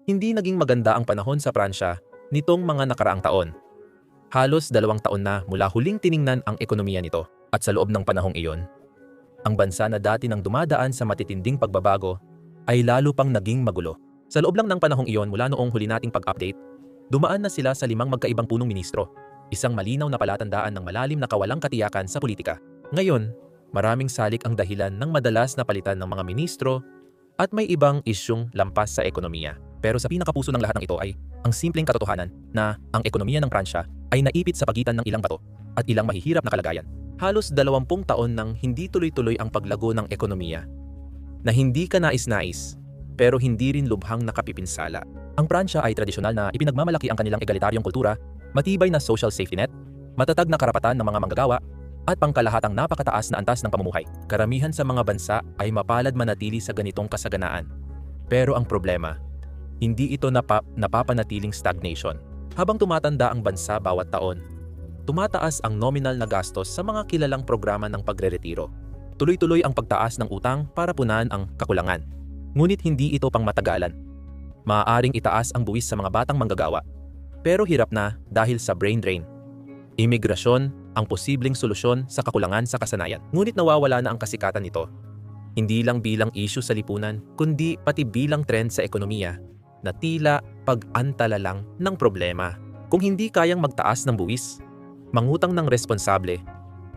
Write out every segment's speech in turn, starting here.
Hindi naging maganda ang panahon sa Pransya nitong mga nakaraang taon. Halos 2 taon na mula huling tiningnan ang ekonomiya nito at sa loob ng panahong iyon, ang bansa na dati nang dumadaan sa matitinding pagbabago ay lalo pang naging magulo. Sa loob lang ng panahong iyon mula noong huli nating pag-update, dumaan na sila sa 5 magkaibang punong ministro, isang malinaw na palatandaan ng malalim na kawalang katiyakan sa politika. Ngayon, maraming salik ang dahilan ng madalas na palitan ng mga ministro at may ibang isyung lampas sa ekonomiya. Pero sa pinakapuso ng lahat ng ito ay ang simpleng katotohanan na ang ekonomiya ng Pransya ay naipit sa pagitan ng ilang bato at ilang mahihirap na kalagayan. Halos 20 taon nang hindi tuloy-tuloy ang paglago ng ekonomiya na hindi ka nais-nais pero hindi rin lubhang nakapipinsala. Ang Pransya ay tradisyonal na ipinagmamalaki ang kanilang egalitaryong kultura, matibay na social safety net, matatag na karapatan ng mga manggagawa, at pangkalahatang napakataas na antas ng pamumuhay. Karamihan sa mga bansa ay mapalad manatili sa ganitong kasaganaan. Pero ang problema, hindi ito napapanatiling stagnation. Habang tumatanda ang bansa bawat taon, tumataas ang nominal na gastos sa mga kilalang programa ng pagreretiro. Tuloy-tuloy ang pagtaas ng utang para punahan ang kakulangan. Ngunit hindi ito pangmatagalan. Maaaring itaas ang buwis sa mga batang manggagawa, pero hirap na dahil sa brain drain. Imigrasyon ang posibleng solusyon sa kakulangan sa kasanayan. Ngunit nawawala na ang kasikatan nito. Hindi lang bilang issue sa lipunan, kundi pati bilang trend sa ekonomiya na tila pag-antala lang ng problema. Kung hindi kayang magtaas ng buwis, mangutang ng responsable,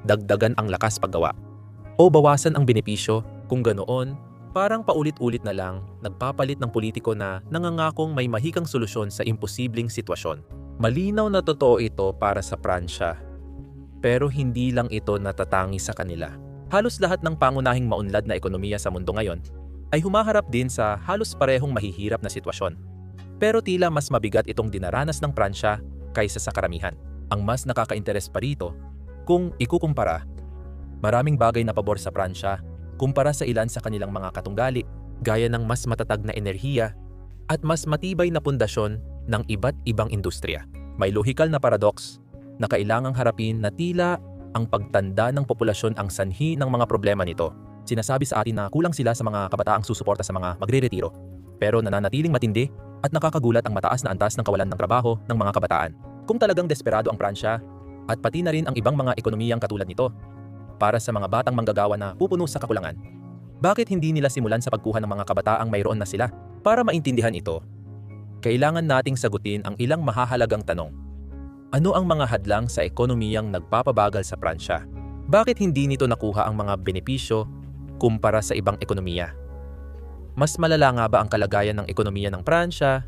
dagdagan ang lakas paggawa, o bawasan ang benepisyo, kung ganoon, parang paulit-ulit na lang nagpapalit ng politiko na nangangakong may mahikang solusyon sa imposibleng sitwasyon. Malinaw na totoo ito para sa Pransya, pero hindi lang ito natatangi sa kanila. Halos lahat ng pangunahing maunlad na ekonomiya sa mundo ngayon ay humaharap din sa halos parehong mahihirap na sitwasyon. Pero tila mas mabigat itong dinaranas ng Pransya kaysa sa karamihan. Ang mas nakaka-interes pa rito, kung ikukumpara, maraming bagay na pabor sa Pransya kumpara sa ilan sa kanilang mga katunggali, gaya ng mas matatag na enerhiya at mas matibay na pundasyon ng iba't ibang industriya. May lohikal na paradox na kailangang harapin na tila ang pagtanda ng populasyon ang sanhi ng mga problema nito. Sinasabi sa atin na kulang sila sa mga kabataang susuporta sa mga magre-retiro, pero nananatiling matindi at nakakagulat ang mataas na antas ng kawalan ng trabaho ng mga kabataan. Kung talagang desperado ang Pransya at pati na rin ang ibang mga ekonomiyang katulad nito para sa mga batang manggagawa na pupuno sa kakulangan, bakit hindi nila simulan sa pagkuha ng mga kabataang mayroon na sila? Para maintindihan ito, kailangan nating sagutin ang ilang mahahalagang tanong. Ano ang mga hadlang sa ekonomiyang nagpapabagal sa Pransya? Bakit hindi nito nakuha ang mga benepisyo kumpara sa ibang ekonomiya? Mas malala nga ba ang kalagayan ng ekonomiya ng Pransya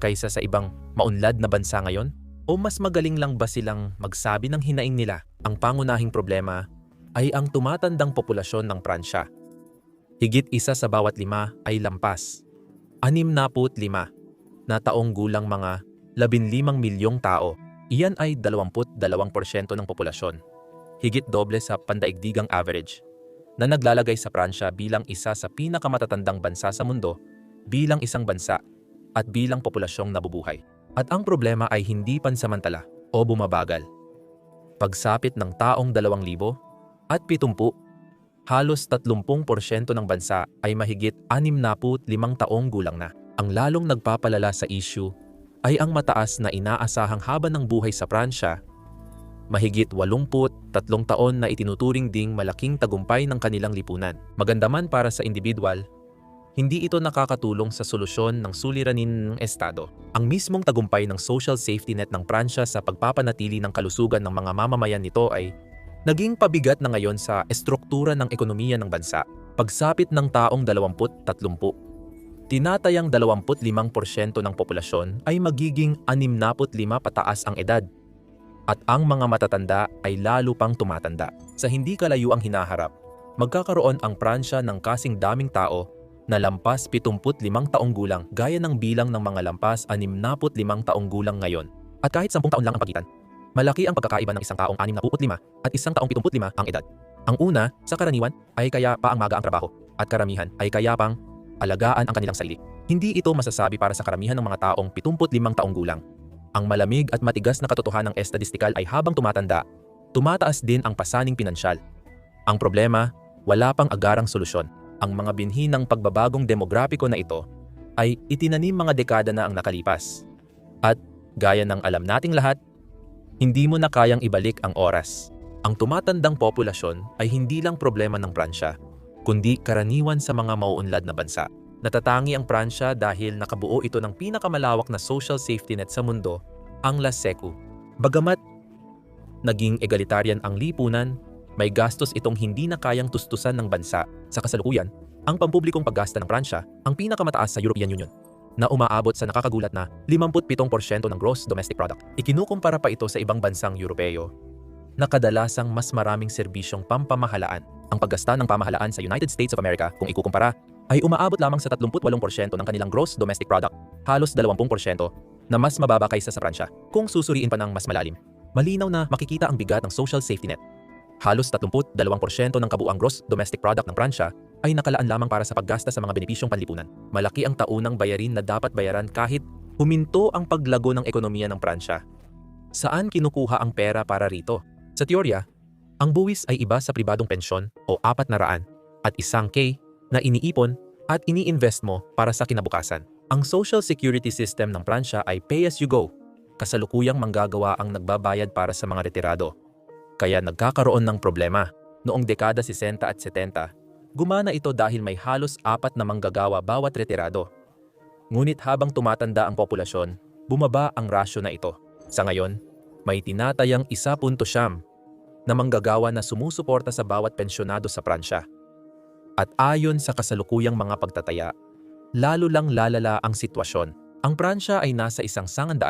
kaysa sa ibang maunlad na bansa ngayon? O mas magaling lang ba silang magsabi ng hinaing nila? Ang pangunahing problema ay ang tumatandang populasyon ng Pransya. Higit 1 sa bawat 5 ay lampas. 65 na taong gulang, mga 15 milyong tao. Iyan ay 22% ng populasyon. Higit doble sa pandaigdigang average, na naglalagay sa Pransya bilang isa sa pinakamatatandang bansa sa mundo, bilang isang bansa, at bilang populasyong nabubuhay. At ang problema ay hindi pansamantala o bumabagal. Pagsapit ng taong 2070, halos 30% ng bansa ay mahigit 65 taong gulang na. Ang lalong nagpapalala sa issue ay ang mataas na inaasahang haba ng buhay sa Pransya. Mahigit 83 taon na itinuturing ding malaking tagumpay ng kanilang lipunan. Maganda man para sa individual, hindi ito nakakatulong sa solusyon ng suliranin ng Estado. Ang mismong tagumpay ng social safety net ng Pransya sa pagpapanatili ng kalusugan ng mga mamamayan nito ay naging pabigat na ngayon sa estruktura ng ekonomiya ng bansa. Pagsapit ng taong 2030, tinatayang 25% ng populasyon ay magiging 65 pataas ang edad. At ang mga matatanda ay lalo pang tumatanda. Sa hindi kalayuang hinaharap, magkakaroon ang Pransya ng kasing daming tao na lampas 75 taong gulang gaya ng bilang ng mga lampas 65 taong gulang ngayon. At kahit 10 taon lang ang pagitan, malaki ang pagkakaiba ng isang taong 65 at isang taong 75 ang edad. Ang una, sa karaniwan, ay kaya pa ang maga ang trabaho, at karamihan ay kaya pang alagaan ang kanilang sarili. Hindi ito masasabi para sa karamihan ng mga taong 75 taong gulang. Ang malamig at matigas na katotohanan ng estadistikal ay habang tumatanda, tumataas din ang pasaning pinansyal. Ang problema, wala pang agarang solusyon. Ang mga binhi ng pagbabagong demograpiko na ito ay itinanim mga dekada na ang nakalipas. At gaya ng alam nating lahat, hindi mo na kayang ibalik ang oras. Ang tumatandang populasyon ay hindi lang problema ng Pransya, kundi karaniwan sa mga mauunlad na bansa. Natatangi ang Pransya dahil nakabuo ito ng pinakamalawak na social safety net sa mundo, ang La Secu. Bagamat naging egalitarian ang lipunan, may gastos itong hindi na kayang tustusan ng bansa. Sa kasalukuyan, ang pampublikong paggasta ng Pransya ang pinakamataas sa European Union, na umaabot sa nakakagulat na 57% ng gross domestic product. Ikinukumpara pa ito sa ibang bansang Europeo na kadalasang mas maraming serbisyong pampamahalaan. Ang paggasta ng pamahalaan sa United States of America, kung ikukumpara, ay umaabot lamang sa 38% ng kanilang gross domestic product, halos 20% na mas mababa kaysa sa Pransya. Kung susuriin pa ng mas malalim, malinaw na makikita ang bigat ng social safety net. Halos 32% ng kabuuang gross domestic product ng Pransya ay nakalaan lamang para sa paggasta sa mga benepisyong panlipunan. Malaki ang taunang bayarin na dapat bayaran kahit huminto ang paglago ng ekonomiya ng Pransya. Saan kinukuha ang pera para rito? Sa teorya, ang buwis ay iba sa pribadong pensyon o 400 at 1K na iniipon at ini-invest mo para sa kinabukasan. Ang social security system ng Pransya ay pay-as-you-go. Kasalukuyang manggagawa ang nagbabayad para sa mga retirado. Kaya nagkakaroon ng problema. Noong dekada 60 at 70, gumana ito dahil may halos 4 na manggagawa bawat retirado. Ngunit habang tumatanda ang populasyon, bumaba ang rasyo na ito. Sa ngayon, may tinatayang 1.9 na manggagawa na sumusuporta sa bawat pensyonado sa Pransya. At ayon sa kasalukuyang mga pagtataya, lalo lang lalala ang sitwasyon. Ang Pransya ay nasa 100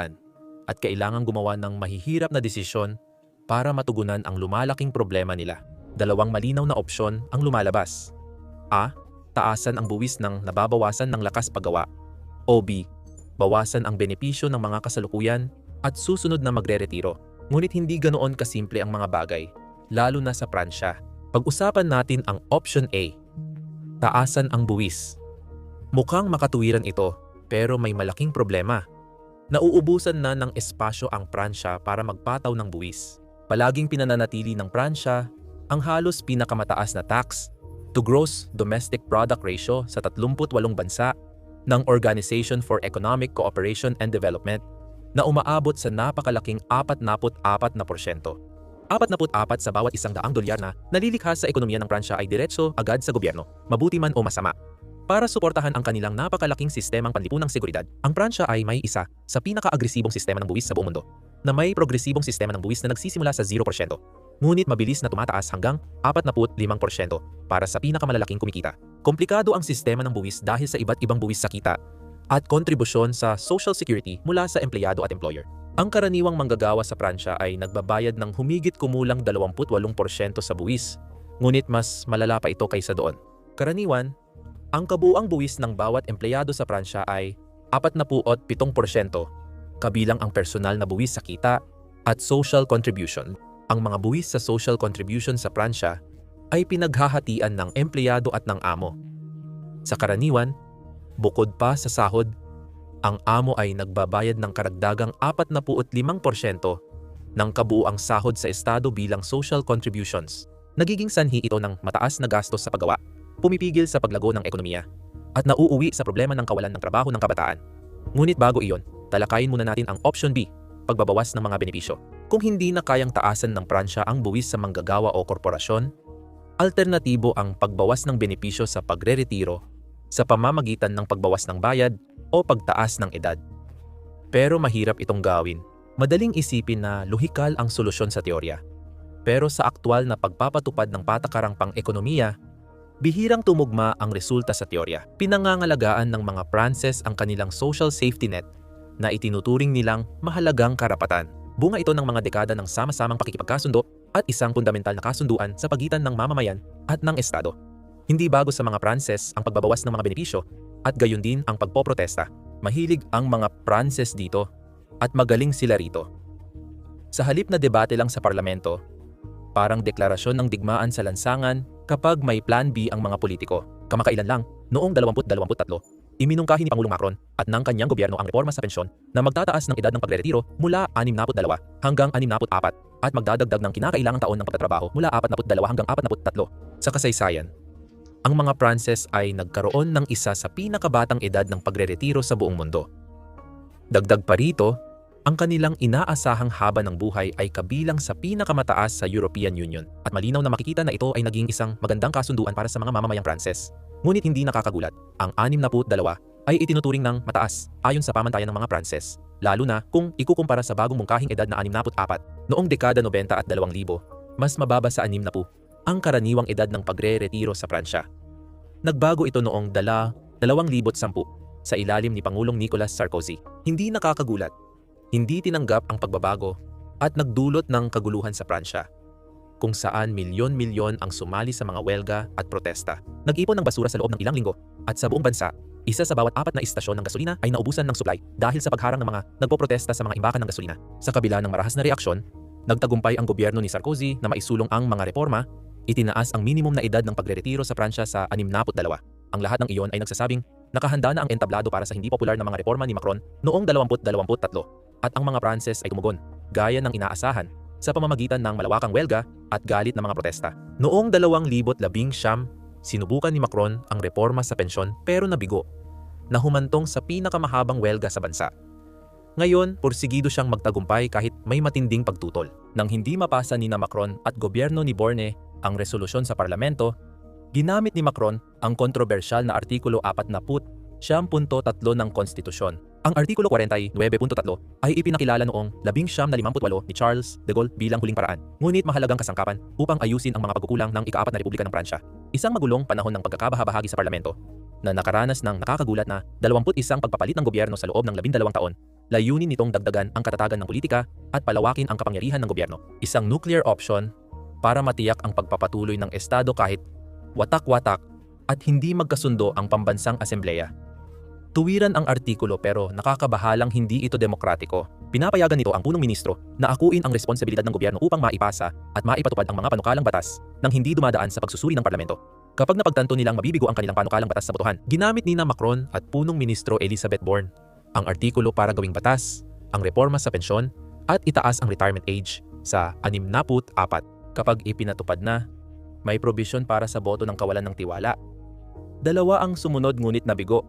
at kailangang gumawa ng mahihirap na desisyon para matugunan ang lumalaking problema nila. 2 malinaw na opsyon ang lumalabas. A. Taasan ang buwis ng nababawasan ng lakas paggawa. O B. Bawasan ang benepisyo ng mga kasalukuyan at susunod na magre-retiro. Ngunit hindi ganoon kasimple ang mga bagay, lalo na sa Pransya. Pag-usapan natin ang option A. Taasan ang buwis. Mukhang makatuwiran ito, pero may malaking problema. Nauubusan na ng espasyo ang Pransya para magpataw ng buwis. Palaging pinananatili ng Pransya ang halos pinakamataas na tax to gross domestic product ratio sa 38 bansa ng Organization for Economic Cooperation and Development na umaabot sa napakalaking 44%. 44 sa bawat $100 na nalilikha sa ekonomiya ng Pransya ay diretso agad sa gobyerno, mabuti man o masama. Para suportahan ang kanilang napakalaking sistemang panlipunang seguridad, ang Pransya ay may isa sa pinaka-agresibong sistema ng buwis sa buong mundo, na may progresibong sistema ng buwis na nagsisimula sa 0%, ngunit mabilis na tumataas hanggang 45% para sa pinakamalalaking kumikita. Komplikado ang sistema ng buwis dahil sa iba't ibang buwis sa kita at kontribusyon sa Social Security mula sa empleyado at employer. Ang karaniwang manggagawa sa Pransya ay nagbabayad ng humigit kumulang 28% sa buwis, ngunit mas malala pa ito kaysa doon. Karaniwan, ang kabuuang buwis ng bawat empleyado sa Pransya ay 47%, kabilang ang personal na buwis sa kita at social contribution. Ang mga buwis sa social contribution sa Pransya ay pinaghahatian ng empleyado at ng amo. Sa karaniwan, bukod pa sa sahod, ang amo ay nagbabayad ng karagdagang 45% ng kabuuang sahod sa estado bilang social contributions. Nagiging sanhi ito ng mataas na gastos sa paggawa, pumipigil sa paglago ng ekonomiya, at nauuwi sa problema ng kawalan ng trabaho ng kabataan. Ngunit bago iyon, talakayin muna natin ang option B, pagbabawas ng mga benepisyo. Kung hindi na kayang taasan ng Pransya ang buwis sa manggagawa o korporasyon, alternatibo ang pagbawas ng benepisyo sa pagre-retiro sa pamamagitan ng pagbawas ng bayad o pagtaas ng edad. Pero mahirap itong gawin. Madaling isipin na lohikal ang solusyon sa teorya. Pero sa aktwal na pagpapatupad ng patakarang pang-ekonomiya, bihirang tumugma ang resulta sa teorya. Pinangangalagaan ng mga Pranses ang kanilang social safety net na itinuturing nilang mahalagang karapatan. Bunga ito ng mga dekada ng sama-samang pakikipagkasundo at isang fundamental na kasunduan sa pagitan ng mamamayan at ng estado. Hindi bago sa mga Pranses ang pagbabawas ng mga benepisyo at gayon din ang pagpoprotesta. Mahilig ang mga Pranses dito at magaling sila rito. Sa halip na debate lang sa parlamento, parang deklarasyon ng digmaan sa lansangan kapag may plan B ang mga politiko. Kamakailan lang, noong 2023, iminungkahi ni Pangulong Macron at ng kanyang gobyerno ang reforma sa pensyon na magtataas ng edad ng pagre-retiro mula 62 hanggang 64 at magdadagdag ng kinakailangang taon ng pagtatrabaho mula 42 hanggang 43. Sa kasaysayan, ang mga Pranses ay nagkaroon ng isa sa pinakabatang edad ng pagreretiro sa buong mundo. Dagdag pa rito, ang kanilang inaasahang haba ng buhay ay kabilang sa pinakamataas sa European Union at malinaw na makikita na ito ay naging isang magandang kasunduan para sa mga mamamayang Pranses. Ngunit hindi nakakagulat, ang 62 ay itinuturing ng mataas ayon sa pamantayan ng mga Pranses, lalo na kung ikukumpara sa bagong mungkahing edad na 64 noong dekada 90 at 2000, mas mababa sa 60 ang karaniwang edad ng pagre-retiro sa Pransya. Nagbago ito noong 2010 sa ilalim ni Pangulong Nicolas Sarkozy. Hindi nakakagulat, hindi tinanggap ang pagbabago at nagdulot ng kaguluhan sa Pransya, kung saan milyon-milyon ang sumali sa mga welga at protesta. Nag-ipon ng basura sa loob ng ilang linggo at sa buong bansa, isa sa bawat 4 na istasyon ng gasolina ay naubusan ng supply dahil sa pagharang ng mga nagpoprotesta sa mga imbakan ng gasolina. Sa kabila ng marahas na reaksyon, nagtagumpay ang gobyerno ni Sarkozy na maisulong ang mga reforma. Itinaas ang minimum na edad ng pagreretiro sa Pransya sa 62. Ang lahat ng iyon ay nagsasabing nakahanda na ang entablado para sa hindi popular na mga reforma ni Macron noong 2023 at ang mga Pranses ay tumugon, gaya ng inaasahan, sa pamamagitan ng malawakang welga at galit ng mga protesta. Noong 2019, sinubukan ni Macron ang reforma sa pensyon pero nabigo, na humantong sa pinakamahabang welga sa bansa. Ngayon, porsigido siyang magtagumpay kahit may matinding pagtutol. Nang hindi mapasa ni Macron at gobyerno ni Borne ang resolusyon sa parlamento, ginamit ni Macron ang kontrobersyal na Artikulo 40.3 ng Konstitusyon. Ang Artikulo 49.3 ay ipinakilala noong 1958 ni Charles de Gaulle bilang huling paraan, ngunit mahalagang kasangkapan upang ayusin ang mga pagkukulang ng ika-4 na Republika ng Pransya. Isang magulong panahon ng pagkakabahabahagi sa parlamento na nakaranas ng nakakagulat na 21 pagpapalit ng gobyerno sa loob ng 12 taon. Layunin nitong dagdagan ang katatagan ng politika at palawakin ang kapangyarihan ng gobyerno. Isang nuclear option para matiyak ang pagpapatuloy ng Estado kahit watak-watak at hindi magkasundo ang pambansang asembleya. Tuwiran ang artikulo pero nakakabahalang hindi ito demokratiko. Pinapayagan nito ang punong ministro na akuin ang responsibilidad ng gobyerno upang maipasa at maipatupad ang mga panukalang batas nang hindi dumadaan sa pagsusuri ng parlamento. Kapag napagtanto nilang mabibigo ang kanilang panukalang batas sa botohan, ginamit ni Macron at punong ministro Elizabeth Borne ang artikulo para gawing batas, ang reforma sa pensyon at itaas ang retirement age sa 64. Kapag ipinatupad na, may probisyon para sa boto ng kawalan ng tiwala. 2 ang sumunod ngunit nabigo,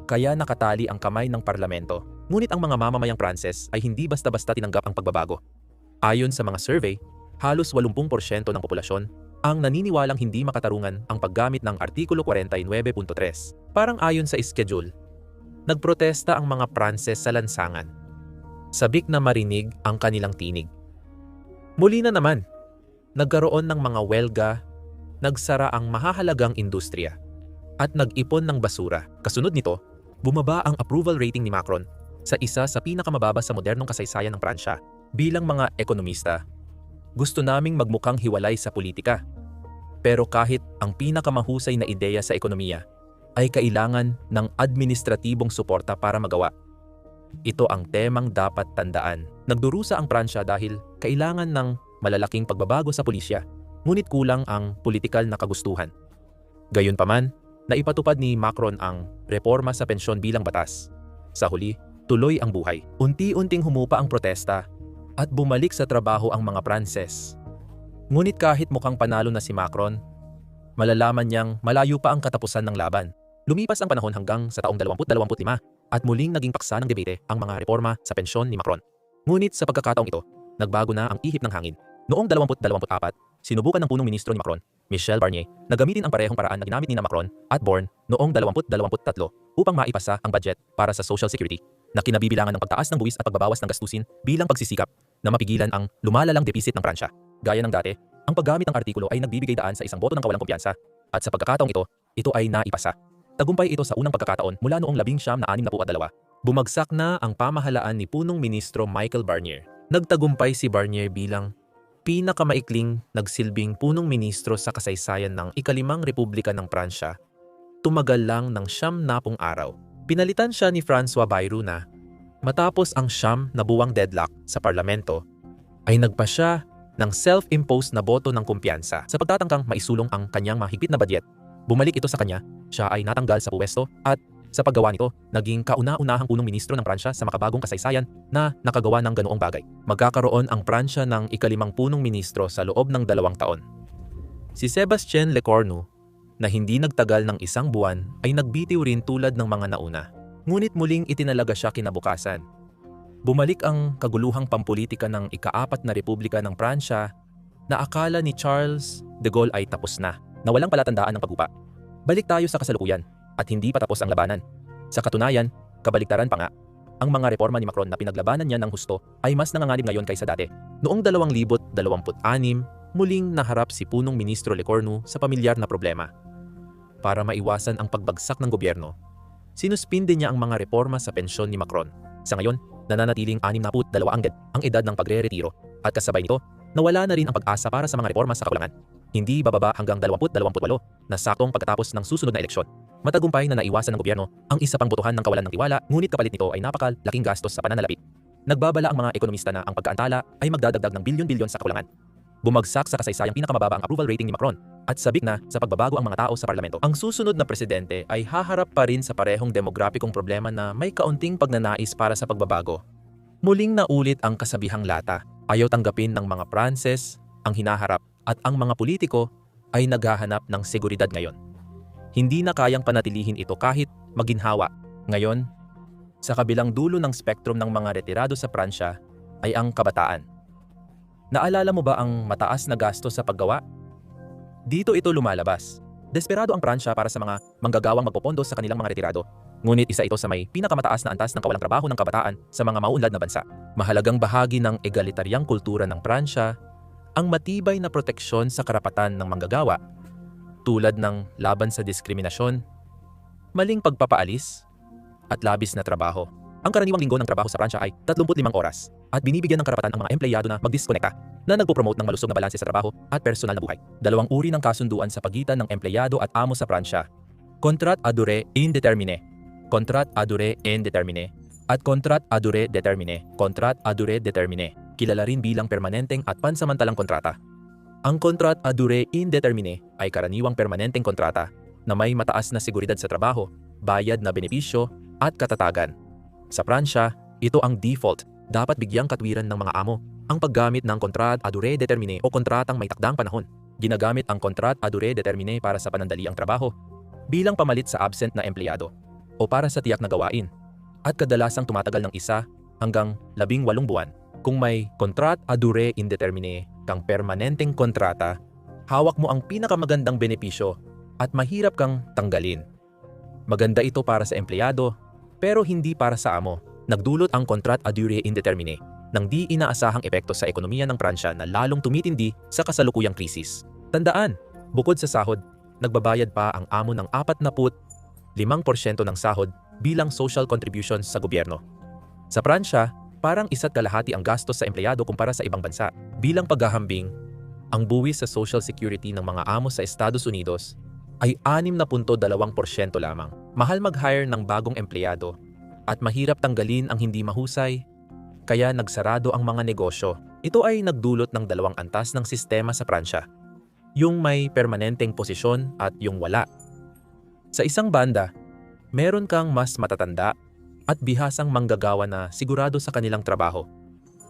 kaya nakatali ang kamay ng parlamento. Ngunit ang mga mamamayang Pranses ay hindi basta-basta tinanggap ang pagbabago. Ayon sa mga survey, halos 80% ng populasyon ang naniniwalang hindi makatarungan ang paggamit ng Artikulo 49.3. Parang ayon sa schedule, nagprotesta ang mga Pranses sa lansangan. Sabik na marinig ang kanilang tinig. Muli na naman, nagkaroon ng mga welga, nagsara ang mahahalagang industriya, at nag-ipon ng basura. Kasunod nito, bumaba ang approval rating ni Macron sa isa sa pinakamababa sa modernong kasaysayan ng Pransya. Bilang mga ekonomista, gusto naming magmukhang hiwalay sa politika. Pero kahit ang pinakamahusay na ideya sa ekonomiya ay kailangan ng administratibong suporta para magawa. Ito ang temang dapat tandaan. Nagdurusa ang Pransya dahil kailangan ng malalaking pagbabago sa pulisya, ngunit kulang ang politikal na kagustuhan. Gayunpaman, naipatupad ni Macron ang reforma sa pensyon bilang batas. Sa huli, tuloy ang buhay. Unti-unting humupa ang protesta at bumalik sa trabaho ang mga Pranses. Ngunit kahit mukhang panalo na si Macron, malalaman niyang malayo pa ang katapusan ng laban. Lumipas ang panahon hanggang sa taong 2025 at muling naging paksa ng debate ang mga reforma sa pensyon ni Macron. Ngunit sa pagkakataong ito, nagbago na ang ihip ng hangin. Noong 2024, sinubukan ng punong ministro ni Macron, Michel Barnier, na gamitin ang parehong paraan na ginamit ni Macron at Borne noong 2023 upang maipasa ang budget para sa Social Security na kinabibilangan ng pagtaas ng buwis at pagbabawas ng gastusin bilang pagsisikap na mapigilan ang lumalalang depisit ng Pransya. Gaya ng dati, ang paggamit ng artikulo ay nagbibigay daan sa isang boto ng kawalang kumpiyansa at sa pagkakataong ito ay naipasa. Tagumpay ito sa unang pagkakataon mula noong 1962. Bumagsak na ang pamahalaan ni punong ministro Michel Barnier. Nagtagumpay si Barnier bilang pinakamaikling nagsilbing punong ministro sa kasaysayan ng ika-5 Republika ng Pransya. Tumagal lang ng 90 araw. Pinalitan siya ni François Bayrou na matapos ang 9 na buwang deadlock sa parlamento ay nagpa siya ng self-imposed na boto ng kumpiyansa sa pagtatangkang maisulong ang kanyang mahigpit na budget. Bumalik ito sa kanya, siya ay natanggal sa puwesto at sa paggawa nito, naging kauna-unahang punong ministro ng Pransya sa makabagong kasaysayan na nakagawa ng ganoong bagay. Magkakaroon ang Pransya ng ika-5 punong ministro sa loob ng 2 taon. Si Sébastien Lecornu na hindi nagtagal ng isang buwan ay nagbitiw rin tulad ng mga nauna. Ngunit muling itinalaga siya kinabukasan. Bumalik ang kaguluhang pampolitika ng ika-4 na Republika ng Pransya na akala ni Charles de Gaulle ay tapos na walang palatandaan ng paggupa. Balik tayo sa kasalukuyan at hindi pa tapos ang labanan. Sa katunayan, kabaliktaran pa nga. Ang mga reforma ni Macron na pinaglabanan niya ng husto ay mas nanganganib ngayon kaysa dati. Noong 2026, muling naharap si punong ministro Lecornu sa pamilyar na problema. Para maiwasan ang pagbagsak ng gobyerno, sinuspinde niya ang mga reforma sa pensyon ni Macron. Sa ngayon, nananatiling 62 ang edad ng pagre-retiro at kasabay nito, nawala na rin ang pag-asa para sa mga reforma sa kakulangan. Hindi bababa hanggang 2028 na saktong pagkatapos ng susunod na eleksyon. Matagumpay na naiwasan ng gobyerno ang isa pang botohan ng kawalan ng tiwala, ngunit kapalit nito ay napakalaking gastos sa pananalapi. Nagbabala ang mga ekonomista na ang pagkaantala ay magdadagdag ng bilyon-bilyon sa kakulangan. Bumagsak sa kasaysayang pinakamababa ang approval rating ni Macron at sabik na sa pagbabago ang mga tao sa parlamento. Ang susunod na presidente ay haharap pa rin sa parehong demograpikong problema na may kaunting pagnanais para sa pagbabago. Muling naulit ang kasabihang lata. Ayaw tanggapin ng mga Pranses ang hinaharap at ang mga politiko ay naghahanap ng seguridad ngayon. Hindi na kayang panatilihin ito kahit maginhawa. Ngayon, sa kabilang dulo ng spektrum ng mga retirado sa Pransya ay ang kabataan. Naalala mo ba ang mataas na gastos sa paggawa? Dito ito lumalabas. Desperado ang Pransya para sa mga manggagawang magpopondo sa kanilang mga retirado. Ngunit isa ito sa may pinakamataas na antas ng kawalang trabaho ng kabataan sa mga mauunlad na bansa. Mahalagang bahagi ng egalitaryang kultura ng Pransya ang matibay na proteksyon sa karapatan ng manggagawa tulad ng laban sa diskriminasyon, maling pagpapaalis, at labis na trabaho. Ang karaniwang linggo ng trabaho sa Pransya ay 35 oras at binibigyan ng karapatan ang mga empleyado na magdiskonekta na nagpo-promote ng malusog na balanse sa trabaho at personal na buhay. Dalawang uri ng kasunduan sa pagitan ng empleyado at amo sa Pransya. Contrat à durée indéterminée, contrat à durée indéterminée, at contrat à durée déterminée, contrat à durée déterminée, kilala rin bilang permanenteng at pansamantalang kontrata. Ang contrat à durée indéterminée ay karaniwang permanenteng kontrata na may mataas na seguridad sa trabaho, bayad na benepisyo at katatagan. Sa Pransya, ito ang default. Dapat bigyang katwiran ng mga amo ang paggamit ng contrat à durée déterminée o kontratang may takdang panahon. Ginagamit ang contrat à durée déterminée para sa panandaliang trabaho, bilang pamalit sa absent na empleyado, o para sa tiyak na gawain, at kadalasang tumatagal ng 1 hanggang 18 buwan. Kung may contrat à durée indéterminée kang permanenteng kontrata, hawak mo ang pinakamagandang benepisyo at mahirap kang tanggalin. Maganda ito para sa empleyado, pero hindi para sa amo. Nagdulot ang contrat à durée indéterminée ng di inaasahang epekto sa ekonomiya ng Pransya na lalong tumitindi sa kasalukuyang krisis. Tandaan, bukod sa sahod, nagbabayad pa ang amo ng 45% ng sahod bilang social contributions sa gobyerno. Sa Pransya, parang 1/2 ang gastos sa empleyado kumpara sa ibang bansa. Bilang paghahambing, ang buwis sa Social Security ng mga amo sa Estados Unidos ay 6.2% lamang. Mahal mag-hire ng bagong empleyado at mahirap tanggalin ang hindi mahusay, kaya nagsarado ang mga negosyo. Ito ay nagdulot ng dalawang antas ng sistema sa Pransya, yung may permanenteng posisyon at yung wala. Sa isang banda, meron kang mas matatanda at bihasang manggagawa na sigurado sa kanilang trabaho.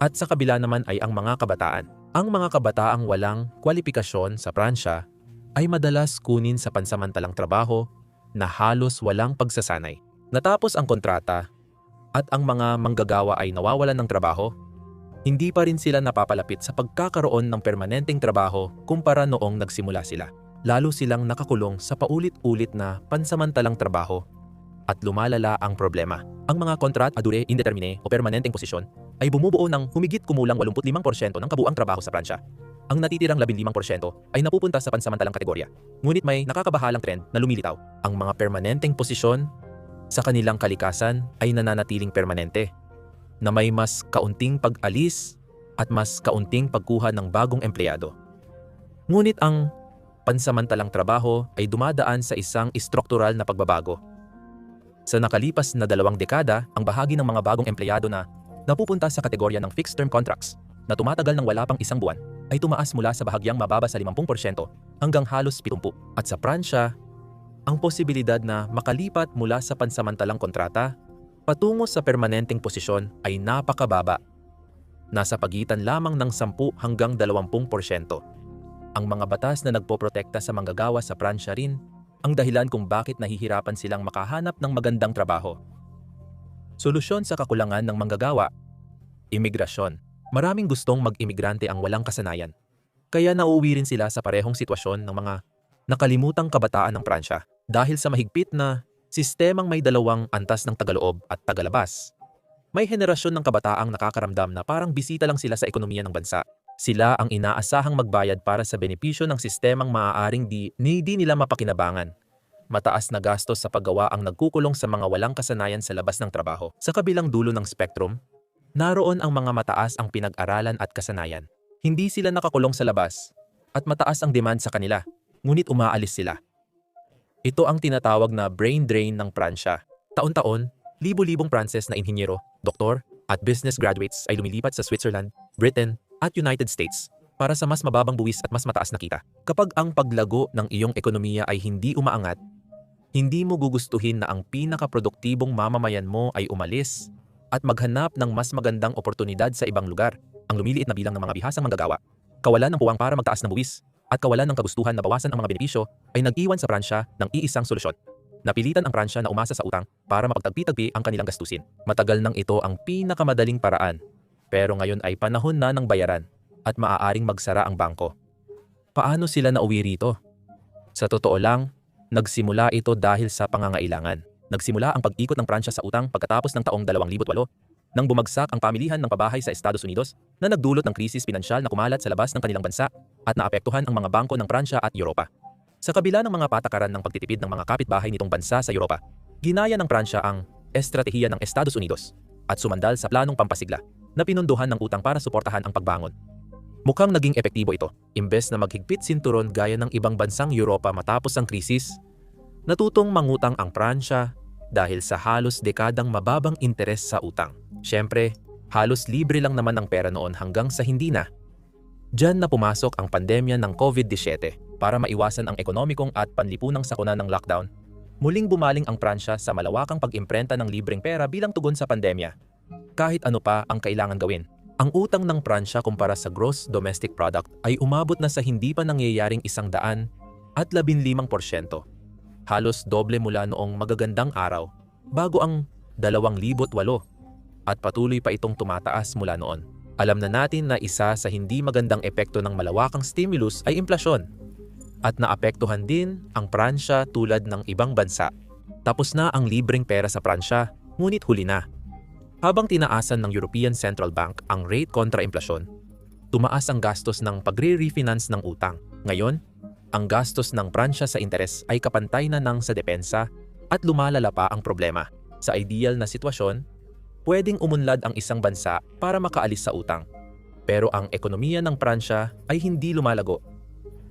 At sa kabila naman ay ang mga kabataan. Ang mga kabataang walang kwalifikasyon sa Pransya ay madalas kunin sa pansamantalang trabaho na halos walang pagsasanay. Natapos ang kontrata at ang mga manggagawa ay nawawalan ng trabaho, hindi pa rin sila napapalapit sa pagkakaroon ng permanenteng trabaho kumpara noong nagsimula sila. Lalo silang nakakulong sa paulit-ulit na pansamantalang trabaho at lumalala ang problema. Ang mga contrat à durée indéterminée o permanenteng posisyon ay bumubuo ng humigit kumulang 85% ng kabuuang trabaho sa Pransya. Ang natitirang 15% ay napupunta sa pansamantalang kategorya. Ngunit may nakakabahalang trend na lumilitaw. Ang mga permanenteng posisyon sa kanilang kalikasan ay nananatiling permanente, na may mas kaunting pag-alis at mas kaunting pagkuha ng bagong empleyado. Ngunit ang pansamantalang trabaho ay dumadaan sa isang struktural na pagbabago. Sa nakalipas na 2 dekada, ang bahagi ng mga bagong empleyado na napupunta sa kategorya ng fixed-term contracts na tumatagal ng wala pang 1 buwan ay tumaas mula sa bahagyang mababa sa 50% hanggang halos 70%. At sa Pransya, ang posibilidad na makalipat mula sa pansamantalang kontrata patungo sa permanenteng posisyon ay napakababa. Nasa pagitan lamang ng 10 hanggang 20%. Ang mga batas na nagpoprotekta sa manggagawa sa Pransya rin ang dahilan kung bakit nahihirapan silang makahanap ng magandang trabaho. Solusyon sa kakulangan ng manggagawa, imigrasyon. Maraming gustong mag-imigrante ang walang kasanayan. Kaya nauuwi rin sila sa parehong sitwasyon ng mga nakalimutang kabataan ng Pransya dahil sa mahigpit na sistemang may dalawang antas ng tagaloob at tagalabas. May henerasyon ng kabataang nakakaramdam na parang bisita lang sila sa ekonomiya ng bansa. Sila ang inaasahang magbayad para sa benepisyo ng sistemang maaaring di nila mapakinabangan. Mataas na gastos sa paggawa ang nagkukulong sa mga walang kasanayan sa labas ng trabaho. Sa kabilang dulo ng spectrum, naroon ang mga mataas ang pinag-aralan at kasanayan. Hindi sila nakakulong sa labas at mataas ang demand sa kanila, ngunit umaalis sila. Ito ang tinatawag na brain drain ng Pransya. Taon-taon, libo-libong Pranses na inhinyero, doktor at business graduates ay lumilipat sa Switzerland, Britain at United States para sa mas mababang buwis at mas mataas na kita. Kapag ang paglago ng iyong ekonomiya ay hindi umaangat, hindi mo gugustuhin na ang pinakaproduktibong mamamayan mo ay umalis at maghanap ng mas magandang oportunidad sa ibang lugar. Ang lumiliit na bilang ng mga bihasang manggagawa, kawalan ng puwang para magtaas ng buwis, at kawalan ng kagustuhan na bawasan ang mga benepisyo ay nag-iwan sa Pransya ng iisang solusyon. Napilitan ang Pransya na umasa sa utang para mapagtagpi-tagpi ang kanilang gastusin. Matagal nang ito ang pinakamadaling paraan, pero ngayon ay panahon na ng bayaran at maaaring magsara ang bangko. Paano sila nauwi rito? Sa totoo lang, nagsimula ito dahil sa pangangailangan. Nagsimula ang pag-ikot ng Pransya sa utang pagkatapos ng taong 2008 nang bumagsak ang pamilihan ng pabahay sa Estados Unidos na nagdulot ng krisis pinansyal na kumalat sa labas ng kanilang bansa at naapektuhan ang mga bangko ng Pransya at Europa. Sa kabila ng mga patakaran ng pagtitipid ng mga kapitbahay nitong bansa sa Europa, ginaya ng Pransya ang estratehiya ng Estados Unidos at sumandal sa planong pampasigla na pinunduhan ng utang para suportahan ang pagbangon. Mukhang naging epektibo ito. Imbes na maghigpit sinturon gaya ng ibang bansang Europa matapos ang krisis, natutong mangutang ang Pransya dahil sa halos dekadang mababang interes sa utang. Siyempre, halos libre lang naman ang pera noon hanggang sa hindi na. Diyan na pumasok ang pandemya ng COVID-19 para maiwasan ang ekonomikong at panlipunang sakuna ng lockdown. Muling bumaling ang Pransya sa malawakang pag-imprenta ng libreng pera bilang tugon sa pandemya. Kahit ano pa ang kailangan gawin. Ang utang ng Pransya kumpara sa gross domestic product ay umabot na sa hindi pa nangyayaring 115%. Halos doble mula noong magagandang araw bago ang 2008 at patuloy pa itong tumataas mula noon. Alam na natin na isa sa hindi magandang epekto ng malawakang stimulus ay inflasyon at naapektuhan din ang Pransya tulad ng ibang bansa. Tapos na ang libreng pera sa Pransya, ngunit huli na. Habang tinaasan ng European Central Bank ang rate kontra inflasyon, tumaas ang gastos ng pagre-refinance ng utang. Ngayon, ang gastos ng Pransya sa interes ay kapantay na ng sa depensa at lumalala pa ang problema. Sa ideal na sitwasyon, pwedeng umunlad ang isang bansa para makaalis sa utang. Pero ang ekonomiya ng Pransya ay hindi lumalago.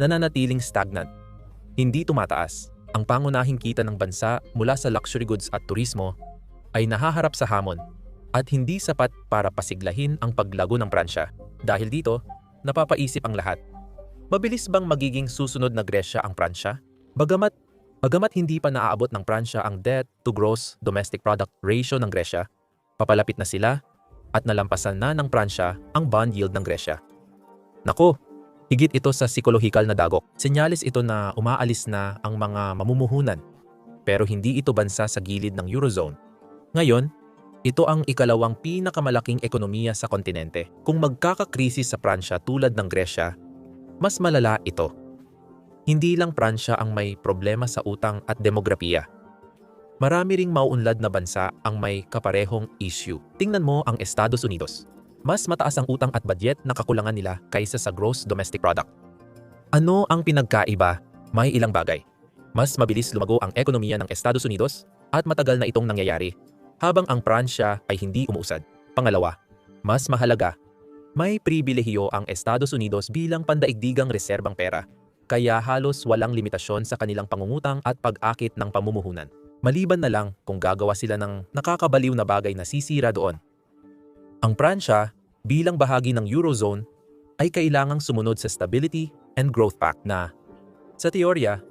Nananatiling stagnant. Hindi tumataas. Ang pangunahing kita ng bansa mula sa luxury goods at turismo ay nahaharap sa hamon at hindi sapat para pasiglahin ang paglago ng Pransya. Dahil dito, napapaisip ang lahat. Mabilis bang magiging susunod na Gresya ang Pransya? Bagamat hindi pa naaabot ng Pransya ang debt to gross domestic product ratio ng Gresya, papalapit na sila at nalampasan na ng Pransya ang bond yield ng Gresya. Nako, higit ito sa psikolohikal na dagok. Senyales ito na umaalis na ang mga mamumuhunan. Pero hindi ito bansa sa gilid ng Eurozone. Ngayon, ito ang ikalawang pinakamalaking ekonomiya sa kontinente. Kung magkakakrisis sa Pransya tulad ng Gresya, mas malala ito. Hindi lang Pransya ang may problema sa utang at demografiya. Marami ring mauunlad na bansa ang may kaparehong issue. Tingnan mo ang Estados Unidos. Mas mataas ang utang at budget na kakulangan nila kaysa sa gross domestic product. Ano ang pinagkaiba? May ilang bagay. Mas mabilis lumago ang ekonomiya ng Estados Unidos at matagal na itong nangyayari, habang ang Pransya ay hindi umuusad. Pangalawa, mas mahalaga, may pribilehiyo ang Estados Unidos bilang pandaigdigang reserbang pera, kaya halos walang limitasyon sa kanilang pangungutang at pag-akit ng pamumuhunan. Maliban na lang kung gagawa sila ng nakakabaliw na bagay na sisira doon. Ang Pransya, bilang bahagi ng Eurozone, ay kailangang sumunod sa Stability and Growth Pact na, sa teorya,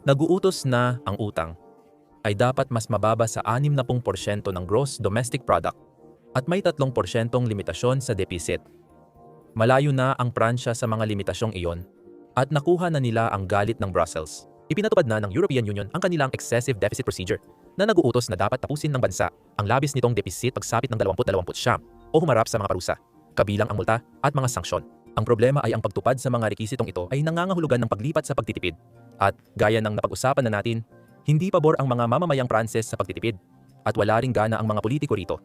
nag-uutos na ang utang ay dapat mas mababa sa 60% ng gross domestic product at may 3% limitasyon sa deficit. Malayo na ang Pransya sa mga limitasyong iyon at nakuha na nila ang galit ng Brussels. Ipinatupad na ng European Union ang kanilang excessive deficit procedure na nag-uutos na dapat tapusin ng bansa ang labis nitong deficit pagsapit ng 2020 o humarap sa mga parusa, kabilang ang multa at mga sanksyon. Ang problema ay ang pagtupad sa mga rekisitong ito ay nangangahulugan ng paglipat sa pagtitipid. At gaya ng napag-usapan na natin, hindi pabor ang mga mamamayang Pranses sa pagtitipid at wala ring gana ang mga politiko rito.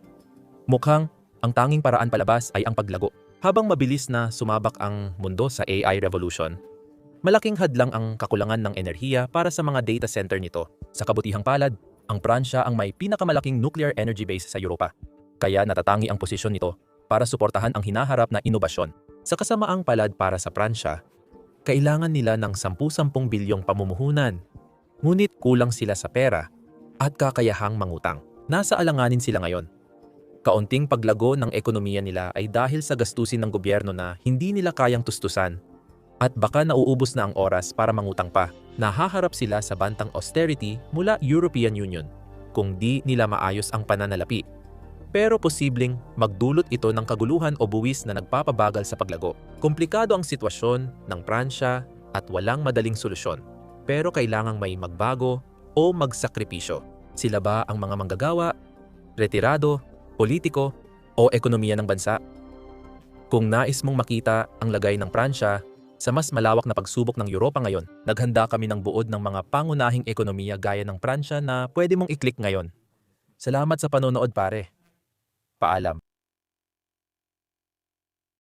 Mukhang ang tanging paraan palabas ay ang paglago. Habang mabilis na sumabak ang mundo sa AI revolution, malaking hadlang ang kakulangan ng enerhiya para sa mga data center nito. Sa kabutihang palad, ang Pransya ang may pinakamalaking nuclear energy base sa Europa. Kaya natatangi ang posisyon nito para suportahan ang hinaharap na inobasyon. Sa kasamaang palad para sa Pransya, kailangan nila ng 10-10 bilyong pamumuhunan. Ngunit kulang sila sa pera at kakayahang mangutang. Nasa alanganin sila ngayon. Kaunting paglago ng ekonomiya nila ay dahil sa gastusin ng gobyerno na hindi nila kayang tustusan at baka nauubos na ang oras para mangutang pa. Nahaharap sila sa bantang austerity mula European Union kung di nila maayos ang pananalapi. Pero posibleng magdulot ito ng kaguluhan o buwis na nagpapabagal sa paglago. Komplikado ang sitwasyon ng Pransya at walang madaling solusyon. Pero kailangang may magbago o magsakripisyo. Sila ba ang mga manggagawa, retirado, politiko o ekonomiya ng bansa? Kung nais mong makita ang lagay ng Pransya sa mas malawak na pagsubok ng Europa ngayon, naghanda kami ng buod ng mga pangunahing ekonomiya gaya ng Pransya na pwede mong i-click ngayon. Salamat sa panonood pare. Paalam.